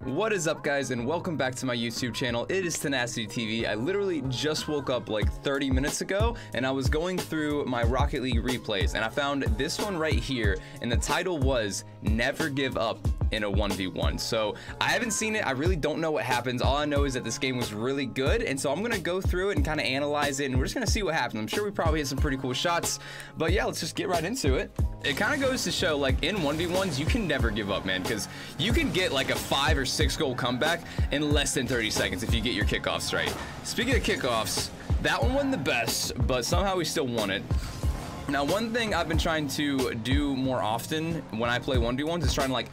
What is up, guys, and welcome back to my YouTube channel. It is Tenacity TV. I literally just woke up like 30 minutes ago and I was going through my Rocket League replays and I found this one right here, and the title was Never Give Up in a 1v1. So I haven't seen it. I really don't know what happens. All I know is that this game was really good, and so I'm gonna go through it and kind of analyze it, and we're just gonna see what happens. I'm sure we probably hit some pretty cool shots, but yeah, let's just get right into it. It kind of goes to show, like, in 1v1s you can never give up, man, because you can get like a 5 or 6 goal comeback in less than 30 seconds if you get your kickoffs right. Speaking of kickoffs, that one wasn't the best, but somehow we still won it. Now, one thing I've been trying to do more often when I play 1v1s is trying to, like,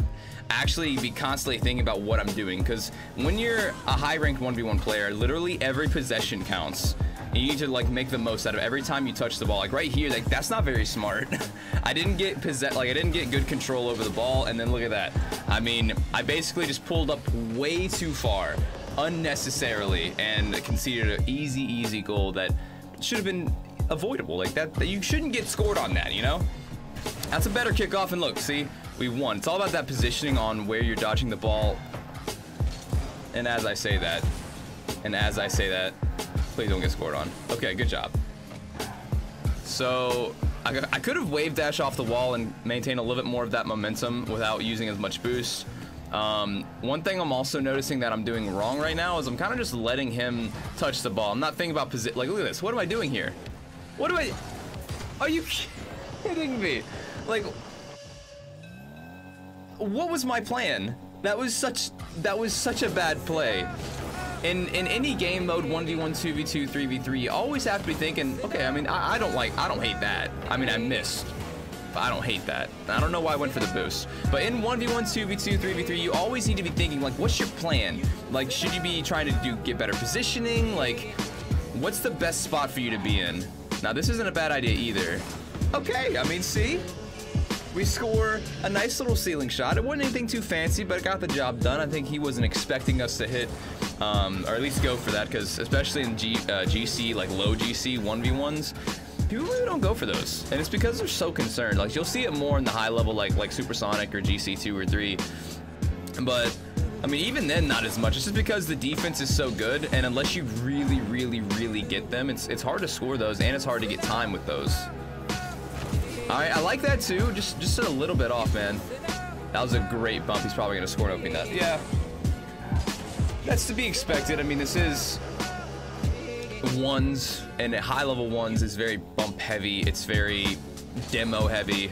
actually be constantly thinking about what I'm doing, because when you're a high-ranked 1v1 player, literally every possession counts. And you need to, like, make the most out of every time you touch the ball. Like right here, like, that's not very smart. I didn't get good control over the ball, and then look at that. I mean, I basically just pulled up way too far unnecessarily and conceded an easy goal that should have been avoidable. Like that you shouldn't get scored on that, you know? That's a better kickoff, and look, see, we won. It's all about that positioning on where you're dodging the ball. And as I say that, please don't get scored on. Okay, good job. So I could have wave dash off the wall and maintain a little bit more of that momentum without using as much boost. One thing I'm also noticing that I'm doing wrong right now is I'm kind of just letting him touch the ball. I'm not thinking about position. Like, look at this. What am I doing here? Are you kidding me? Like, what was my plan? That was such a bad play. In any game mode, 1v1, 2v2, 3v3, you always have to be thinking, okay, I mean, I don't hate that. I mean, I missed, but I don't hate that. I don't know why I went for the boost. But in 1v1, 2v2, 3v3, you always need to be thinking, like, what's your plan? Like, should you be trying to get better positioning? Like, what's the best spot for you to be in? Now, this isn't a bad idea either. Okay, I mean, see? We score a nice little ceiling shot. It wasn't anything too fancy, but it got the job done. I think he wasn't expecting us to hit, or at least go for that, because especially in GC, like low GC 1v1s, people really don't go for those. And it's because they're so concerned. Like, you'll see it more in the high level, like Supersonic or GC 2 or 3. But, I mean, even then, not as much. It's just because the defense is so good, and unless you really get them, it's hard to score those, and it's hard to get time with those. All right, I like that too. Just a little bit off, man. That was a great bump. He's probably gonna score an opening net. Yeah, that's to be expected. I mean, this is ones, and high-level ones is very bump heavy. It's very demo heavy.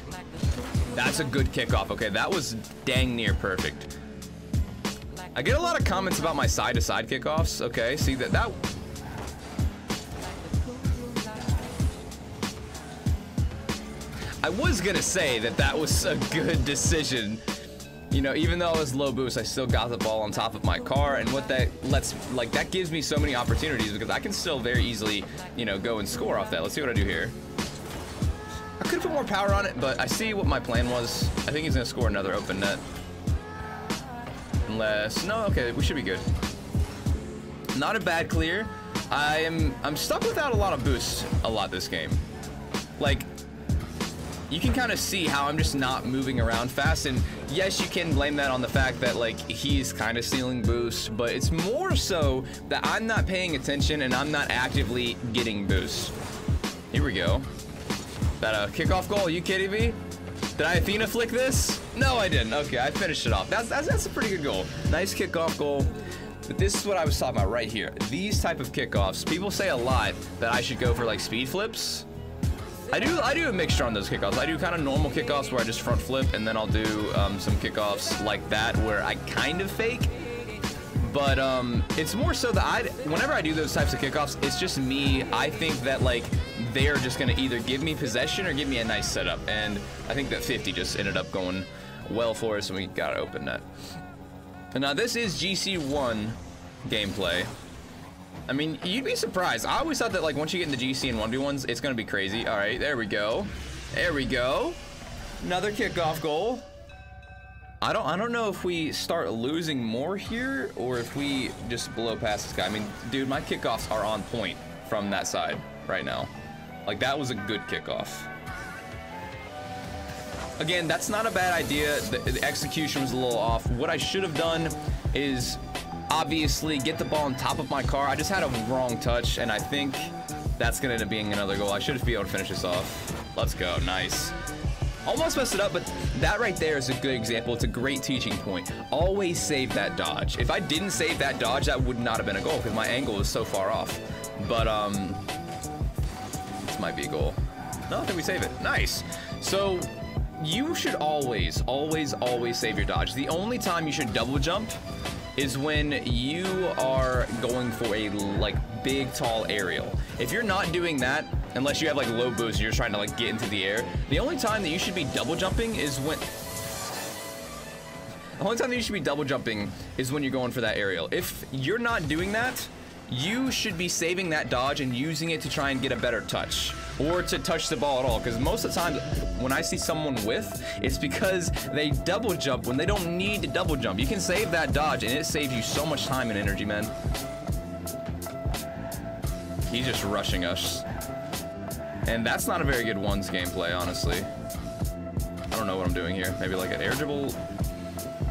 That's a good kickoff. Okay, that was dang near perfect. I get a lot of comments about my side-to-side kickoffs. Okay, see that. I was gonna say that was a good decision. You know, even though I was low boost, I still got the ball on top of my car, and what that that gives me so many opportunities, because I can still very easily, you know, go and score off that. Let's see what I do here. I could put more power on it, but I see what my plan was. I think he's gonna score another open net. Unless, no, okay, we should be good. Not a bad clear. I'm stuck without a lot of boost this game. Like, you can kind of see how I'm just not moving around fast, and yes, you can blame that on the fact that, like, he's kind of stealing boosts, but it's more so that I'm not paying attention and I'm not actively getting boosts. Here we go. That a kickoff goal? Are you kidding me? Did I Athena flick this? No, I didn't. Okay, I finished it off. That's a pretty good goal. Nice kickoff goal. But this is what I was talking about right here. These type of kickoffs, people say a lot that I should go for, like, speed flips. I do a mixture on those kickoffs. I do kind of normal kickoffs where I just front flip, and then I'll do some kickoffs like that where I kind of fake. But it's more so that whenever I do those types of kickoffs, it's just me. I think that, like, they're just gonna either give me possession or give me a nice setup, and I think that 50 just ended up going well for us, and we got to open that. And now this is GC1 gameplay. I mean, you'd be surprised. I always thought that, like, once you get into GC and 1v1s, it's gonna be crazy. All right, there we go. There we go. Another kickoff goal. I don't know if we start losing more here or if we just blow past this guy. I mean, dude, my kickoffs are on point from that side right now. Like, that was a good kickoff. Again, that's not a bad idea. The execution was a little off. What I should have done is obviously get the ball on top of my car. I just had a wrong touch, and I think that's gonna end up being another goal. I should be able to finish this off. Let's go, nice. Almost messed it up, but that right there is a good example. It's a great teaching point. Always save that dodge. If I didn't save that dodge, that would not have been a goal because my angle was so far off. But this might be a goal. No, I think we save it. Nice. So you should always save your dodge. The only time you should double jump is when you are going for a like big tall aerial. If you're not doing that, unless you have like low boost and you're trying to like get into the air, the only time that you should be double jumping is when you're going for that aerial. If you're not doing that, you should be saving that dodge and using it to try and get a better touch or to touch the ball at all, because most of the time when I see someone with, it's because they double jump when they don't need to double jump. You can save that dodge and it saves you so much time and energy, man. He's just rushing us, and that's not a very good ones gameplay, honestly. I don't know what I'm doing here. Maybe like an air dribble.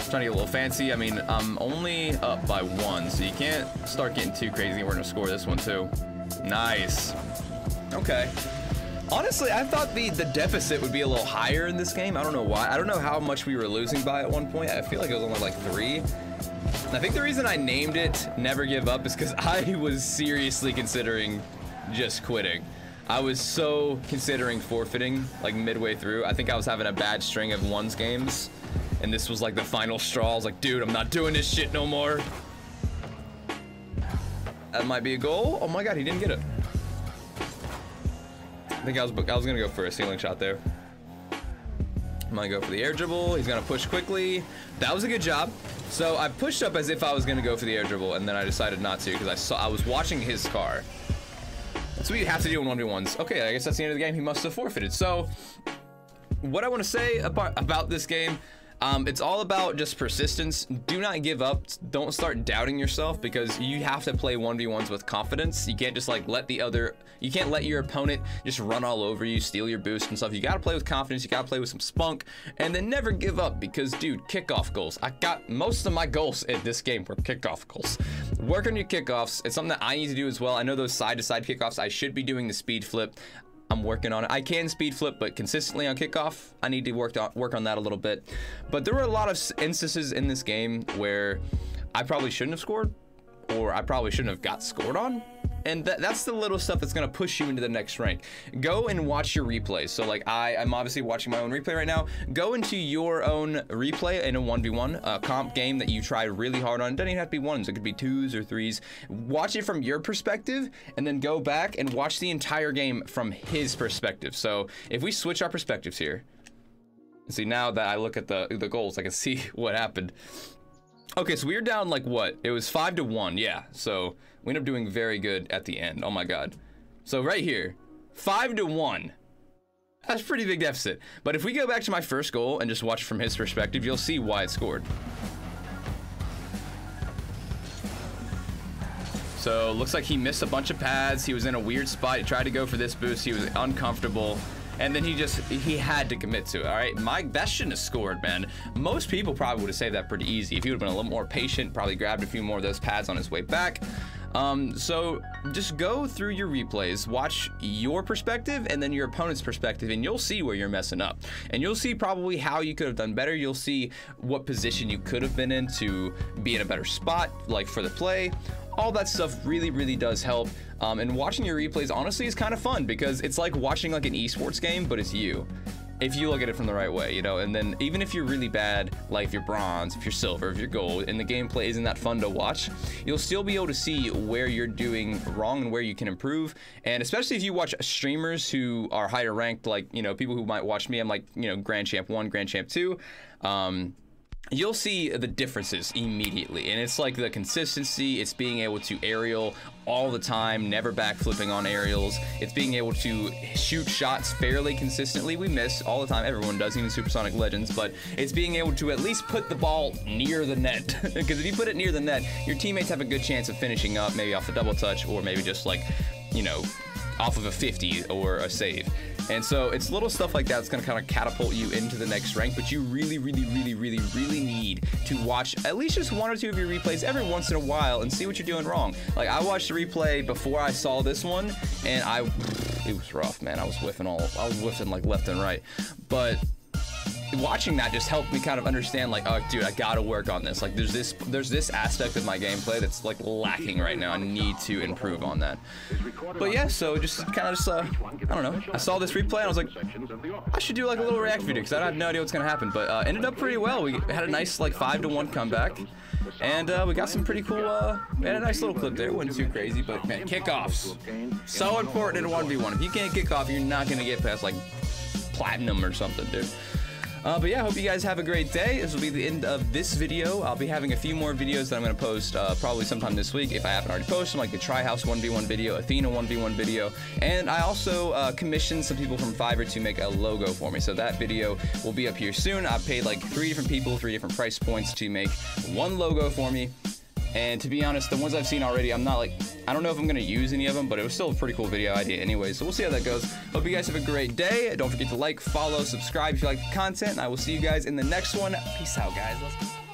Trying to get a little fancy. I mean, I'm only up by 1, so you can't start getting too crazy. We're gonna score this one too. Nice. Okay. Honestly, I thought the deficit would be a little higher in this game. I don't know why. I don't know how much we were losing by at one point. I feel like it was only like 3. And I think the reason I named it Never Give Up is because I was seriously considering just quitting. I was so considering forfeiting like midway through. I think I was having a bad string of ones games, and this was like the final straw. I was like, dude, I'm not doing this shit no more. That might be a goal. Oh my god, he didn't get it. I think I was gonna go for a ceiling shot there. I'm gonna go for the air dribble. He's gonna push quickly. That was a good job. So I pushed up as if I was gonna go for the air dribble, and then I decided not to because I was watching his car. That's what you have to do in 1v1s. Okay, I guess that's the end of the game. He must have forfeited. So what I want to say about this game, it's all about just persistence. Do not give up. Don't start doubting yourself, because you have to play 1v1s with confidence. You can't just like you can't let your opponent just run all over you, steal your boost and stuff. You got to play with confidence. You got to play with some spunk, and then never give up, because dude, kickoff goals. I got most of my goals in this game were kickoff goals. Work on your kickoffs. It's something that I need to do as well. I know those side to side kickoffs, I should be doing the speed flip. I'm working on it. I can speed flip, but consistently on kickoff, I need to work on that a little bit. But there were a lot of instances in this game where I probably shouldn't have scored, or I probably shouldn't have got scored on. And that's the little stuff that's gonna push you into the next rank. Go and watch your replays. So like I'm obviously watching my own replay right now. Go into your own replay in a 1v1 comp game that you try really hard on. It doesn't even have to be 1s, it could be 2s or 3s. Watch it from your perspective, and then go back and watch the entire game from his perspective. So if we switch our perspectives here, see, now that I look at the goals, I can see what happened. Okay, so we were down like what? It was 5-1, yeah. So we ended up doing very good at the end. Oh my god. So right here, 5-1. That's a pretty big deficit. But if we go back to my first goal and just watch from his perspective, you'll see why it scored. So looks like he missed a bunch of pads. He was in a weird spot. He tried to go for this boost. He was uncomfortable. And then he had to commit to it. All right, that shouldn't have scored, man. Most people probably would have saved that pretty easy. If he would have been a little more patient, probably grabbed a few more of those pads on his way back. So just go through your replays, watch your perspective and then your opponent's perspective, and you'll see where you're messing up. And you'll see probably how you could have done better. You'll see what position you could have been in to be in a better spot, like for the play. All that stuff really, really does help. And watching your replays, honestly, is kind of fun, because it's like watching like an esports game, but it's you. If you look at it from the right way, you know. And then even if you're really bad, like if you're bronze, if you're silver, if you're gold, and the gameplay isn't that fun to watch, you'll still be able to see where you're doing wrong and where you can improve. And especially if you watch streamers who are higher ranked, like, you know, people who might watch me, I'm like, you know, Grand Champ 1, Grand Champ 2, you'll see the differences immediately. And it's like the consistency, it's being able to aerial all the time, never backflipping on aerials. It's being able to shoot shots fairly consistently. We miss all the time, everyone does, even Supersonic Legends, but it's being able to at least put the ball near the net. Because if you put it near the net, your teammates have a good chance of finishing up, maybe off a double touch, or maybe just like, you know, off of a 50 or a save. And so it's little stuff like that that's gonna kind of catapult you into the next rank, but you really need to watch at least just 1 or 2 of your replays every once in a while and see what you're doing wrong. Like, I watched the replay before I saw this one, and it was rough, man. I was whiffing like left and right, but watching that just helped me kind of understand, like, oh dude, I gotta work on this. Like, there's this aspect of my gameplay that's like lacking right now. I need to improve on that. But yeah, so just kind of I don't know, I saw this replay and I was like, I should do like a little react video because I had no idea what's gonna happen, but ended up pretty well. We had a nice like 5-1 comeback, and we got some pretty cool we had a nice little clip there. It wasn't too crazy, but man, kickoffs, so important in a 1v1. If you can't kick off, you're not gonna get past like platinum or something, dude. But yeah, I hope you guys have a great day. This will be the end of this video. I'll be having a few more videos that I'm going to post probably sometime this week if I haven't already posted them, like the Try House 1v1 video, Athena 1v1 video, and I also commissioned some people from Fiverr to make a logo for me. So that video will be up here soon. I paid like 3 different people, 3 different price points to make one logo for me. And to be honest, the ones I've seen already, I don't know if I'm gonna use any of them, but it was still a pretty cool video idea anyway, so we'll see how that goes. Hope you guys have a great day. Don't forget to like, follow, subscribe if you like the content, and I will see you guys in the next one. Peace out, guys. Let's go.